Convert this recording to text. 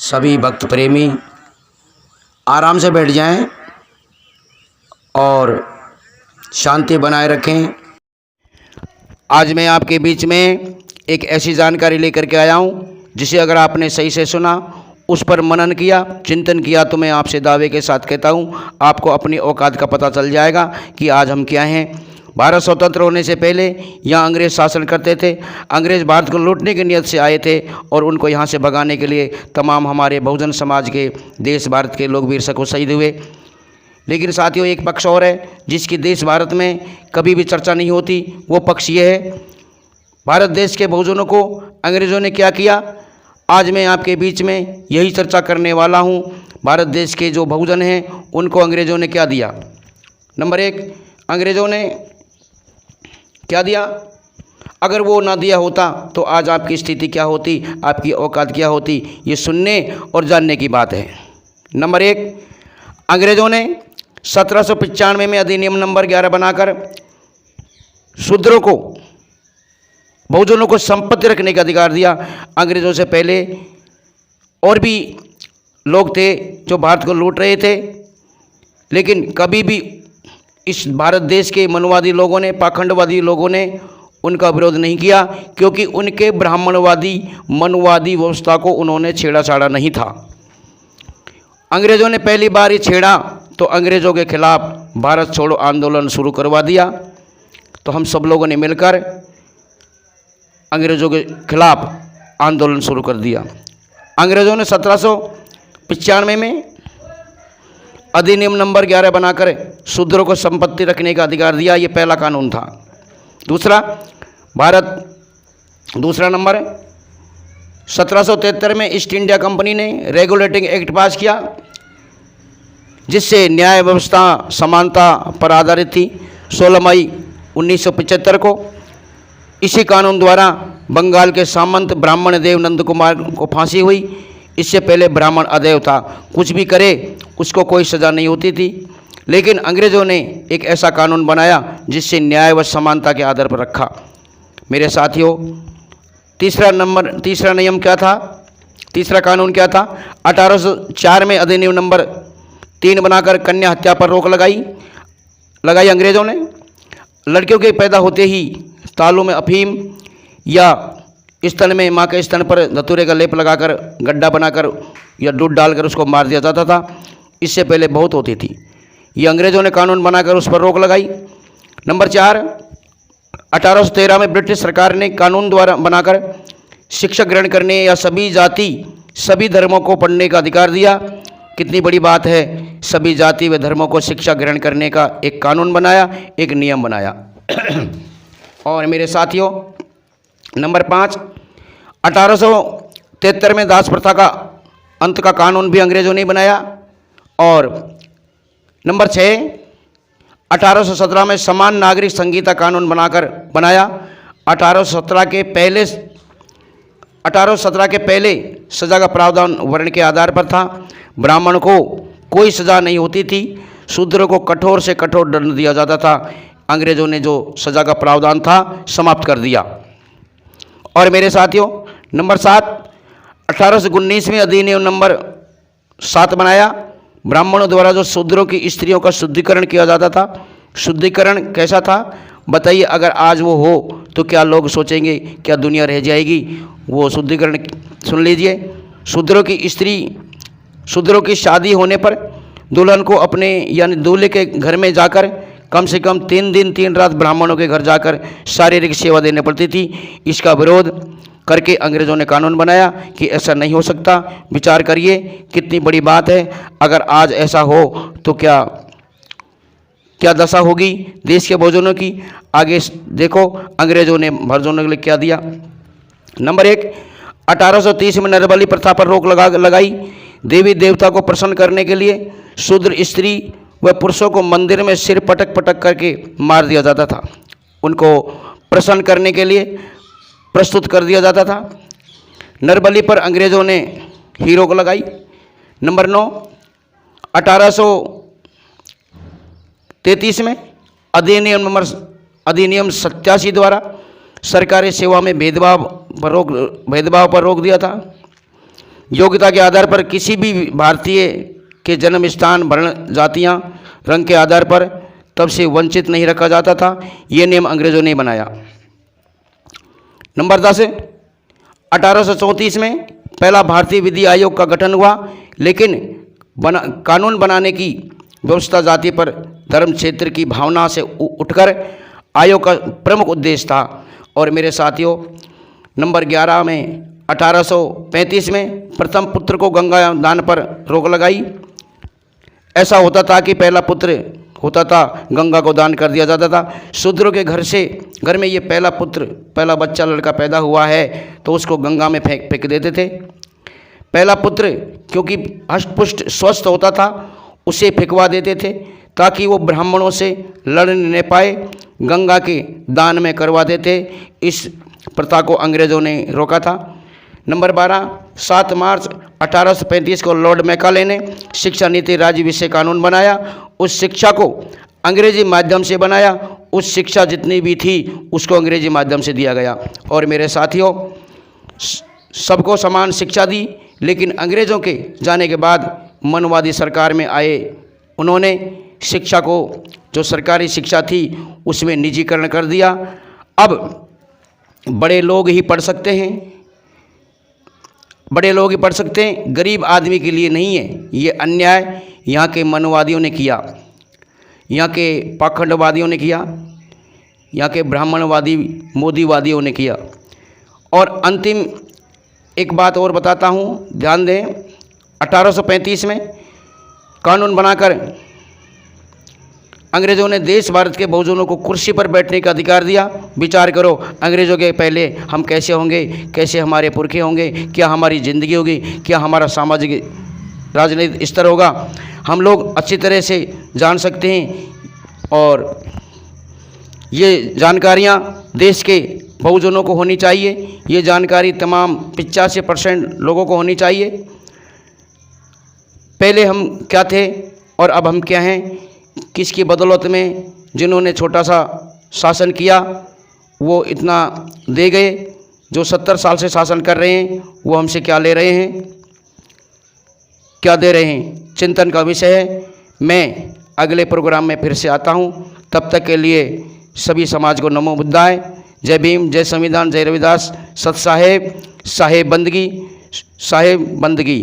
सभी भक्त प्रेमी आराम से बैठ जाएं और शांति बनाए रखें। आज मैं आपके बीच में एक ऐसी जानकारी लेकर के आया हूं जिसे अगर आपने सही से सुना, उस पर मनन किया, चिंतन किया, तो मैं आपसे दावे के साथ कहता हूं आपको अपनी औकात का पता चल जाएगा कि आज हम क्या हैं। भारत स्वतंत्र होने से पहले यहाँ अंग्रेज़ शासन करते थे। अंग्रेज़ भारत को लूटने की नीयत से आए थे और उनको यहाँ से भगाने के लिए तमाम हमारे बहुजन समाज के, देश भारत के लोग वीर सको शहीद हुए। लेकिन साथियों, एक पक्ष और है जिसकी देश भारत में कभी भी चर्चा नहीं होती। वो पक्ष ये है, भारत देश के बहुजनों को अंग्रेज़ों ने क्या किया। आज मैं आपके बीच में यही चर्चा करने वाला हूँ। भारत देश के जो बहुजन हैं उनको अंग्रेज़ों ने क्या दिया। नंबर एक, अंग्रेज़ों ने क्या दिया। अगर वो ना दिया होता तो आज आपकी स्थिति क्या होती, आपकी औकात क्या होती, ये सुनने और जानने की बात है। नंबर एक, अंग्रेज़ों ने 1795 में अधिनियम नंबर 11 बनाकर शूद्रों को, बहुजनों को संपत्ति रखने का अधिकार दिया। अंग्रेज़ों से पहले और भी लोग थे जो भारत को लूट रहे थे, लेकिन कभी भी इस भारत देश के मनुवादी लोगों ने, पाखंडवादी लोगों ने उनका विरोध नहीं किया, क्योंकि उनके ब्राह्मणवादी मनुवादी व्यवस्था को उन्होंने छेड़ा छाड़ा नहीं था। अंग्रेज़ों ने पहली बार ही छेड़ा तो अंग्रेज़ों के खिलाफ भारत छोड़ो आंदोलन शुरू करवा दिया। तो हम सब लोगों ने मिलकर अंग्रेज़ों के खिलाफ आंदोलन शुरू कर दिया। अंग्रेज़ों ने 1795 में अधिनियम नंबर 11 बनाकर शूद्रों को संपत्ति रखने का अधिकार दिया। ये पहला कानून था। दूसरा नंबर 1773 में ईस्ट इंडिया कंपनी ने रेगुलेटिंग एक्ट पास किया, जिससे न्याय व्यवस्था समानता पर आधारित थी। 16 मई 1975 को इसी कानून द्वारा बंगाल के सामंत ब्राह्मण देव नंद कुमार को फांसी हुई। इससे पहले ब्राह्मण अदैव था, कुछ भी करे उसको कोई सज़ा नहीं होती थी। लेकिन अंग्रेज़ों ने एक ऐसा कानून बनाया जिससे न्याय व समानता के आधार पर रखा। मेरे साथियों, तीसरा नियम क्या था, तीसरा कानून क्या था। 1804 में अधिनियम नंबर 3 बनाकर कन्या हत्या पर रोक लगाई अंग्रेज़ों ने। लड़कियों के पैदा होते ही तालू में अफीम या स्तन में, माँ के स्तन पर धतूरे का लेप लगाकर, गड्ढा बनाकर या दूध डालकर उसको मार दिया जाता था। इससे पहले बहुत होती थी। ये अंग्रेज़ों ने कानून बनाकर उस पर रोक लगाई। नंबर 4, 1813 में ब्रिटिश सरकार ने कानून द्वारा बनाकर शिक्षा ग्रहण करने या सभी जाति सभी धर्मों को पढ़ने का अधिकार दिया। कितनी बड़ी बात है, सभी जाति व धर्मों को शिक्षा ग्रहण करने का एक कानून बनाया, एक नियम बनाया। और मेरे साथियों, नंबर 5, 1873 में दास प्रथा का अंत का कानून भी अंग्रेज़ों ने बनाया। और नंबर 6, 1817 में समान नागरिक संहिता कानून बनाया। 1817 के पहले सज़ा का प्रावधान वर्ण के आधार पर था। ब्राह्मण को कोई सज़ा नहीं होती थी, शूद्र को कठोर से कठोर दंड दिया जाता था। अंग्रेज़ों ने जो सज़ा का प्रावधान था समाप्त कर दिया। और मेरे साथियों, नंबर 7, 1819 में अधिनियम नंबर 7 बनाया। ब्राह्मणों द्वारा जो शूद्रों की स्त्रियों का शुद्धिकरण किया जाता था। शुद्धिकरण कैसा था बताइए। अगर आज वो हो तो क्या लोग सोचेंगे, क्या दुनिया रह जाएगी। वो शुद्धिकरण सुन लीजिए। शूद्रों की शादी होने पर दुल्हन को अपने यानी दूल्हे के घर में जाकर कम से कम 3 दिन 3 रात ब्राह्मणों के घर जाकर शारीरिक सेवा देने पड़ती थी। इसका विरोध करके अंग्रेज़ों ने कानून बनाया कि ऐसा नहीं हो सकता। विचार करिए कितनी बड़ी बात है। अगर आज ऐसा हो तो क्या दशा होगी देश के बहुजनों की। आगे देखो अंग्रेज़ों ने बहुजनों के लिए क्या दिया। नंबर 1, 1830 में नरबली प्रथा पर रोक लगाई। देवी देवता को प्रसन्न करने के लिए शूद्र स्त्री व पुरुषों को मंदिर में सिर पटक करके मार दिया जाता था। उनको प्रसन्न करने के लिए प्रस्तुत कर दिया जाता था। नरबली पर अंग्रेज़ों ने ही रोक लगाई। नंबर 9, 1833 में अधिनियम 87 द्वारा सरकारी सेवा में भेदभाव पर रोक दिया था। योग्यता के आधार पर किसी भी भारतीय के जन्म स्थान, वर्ण, जातियाँ, रंग के आधार पर तब से वंचित नहीं रखा जाता था। ये नियम अंग्रेजों ने बनाया। नंबर 10, 1834 में पहला भारतीय विधि आयोग का गठन हुआ, लेकिन कानून बनाने की व्यवस्था जाति पर धर्म क्षेत्र की भावना से उठकर आयोग का प्रमुख उद्देश्य था। और मेरे साथियों, नंबर 11 में 1835 में प्रथम पुत्र को गंगा दान पर रोक लगाई। ऐसा होता था कि पहला पुत्र होता था गंगा को दान कर दिया जाता था। शूद्रों के घर में ये पहला बच्चा लड़का पैदा हुआ है तो उसको गंगा में फेंक देते थे। पहला पुत्र क्योंकि हष्ट-पुष्ट स्वस्थ होता था उसे फेंकवा देते थे ताकि वो ब्राह्मणों से लड़ नहीं पाए, गंगा के दान में करवा देते। इस प्रथा को अंग्रेज़ों ने रोका था। नंबर 12, 7 मार्च 1835 को लॉर्ड मैकाले ने शिक्षा नीति राज्य विषय कानून बनाया। उस शिक्षा को अंग्रेजी माध्यम से बनाया। उस शिक्षा जितनी भी थी उसको अंग्रेजी माध्यम से दिया गया। और मेरे साथियों, सबको समान शिक्षा दी, लेकिन अंग्रेज़ों के जाने के बाद मनवादी सरकार में आए, उन्होंने शिक्षा को, जो सरकारी शिक्षा थी, उसमें निजीकरण कर दिया। अब बड़े लोग ही पढ़ सकते हैं, गरीब आदमी के लिए नहीं है। ये अन्याय यहाँ के मनवादियों ने किया, यहाँ के पाखंडवादियों ने किया, यहाँ के ब्राह्मणवादी मोदीवादियों ने किया। और अंतिम एक बात और बताता हूँ, ध्यान दें। 1835 में कानून बनाकर अंग्रेज़ों ने देश भारत के बहुजनों को कुर्सी पर बैठने का अधिकार दिया। विचार करो, अंग्रेज़ों के पहले हम कैसे होंगे, कैसे हमारे पुरखे होंगे, क्या हमारी ज़िंदगी होगी, क्या हमारा सामाजिक राजनीतिक स्तर होगा, हम लोग अच्छी तरह से जान सकते हैं। और ये जानकारियाँ देश के बहुजनों को होनी चाहिए। ये जानकारी तमाम 85% लोगों को होनी चाहिए। पहले हम क्या थे और अब हम क्या हैं, किसकी बदौलत में जिन्होंने छोटा सा शासन किया वो इतना दे गए, जो 70 साल से शासन कर रहे हैं वो हमसे क्या ले रहे हैं, क्या दे रहे हैं, चिंतन का विषय है। मैं अगले प्रोग्राम में फिर से आता हूं। तब तक के लिए सभी समाज को नमो बुद्धाय। जय भीम, जय संविधान, जय रविदास, सत साहेब, साहेब बंदगी।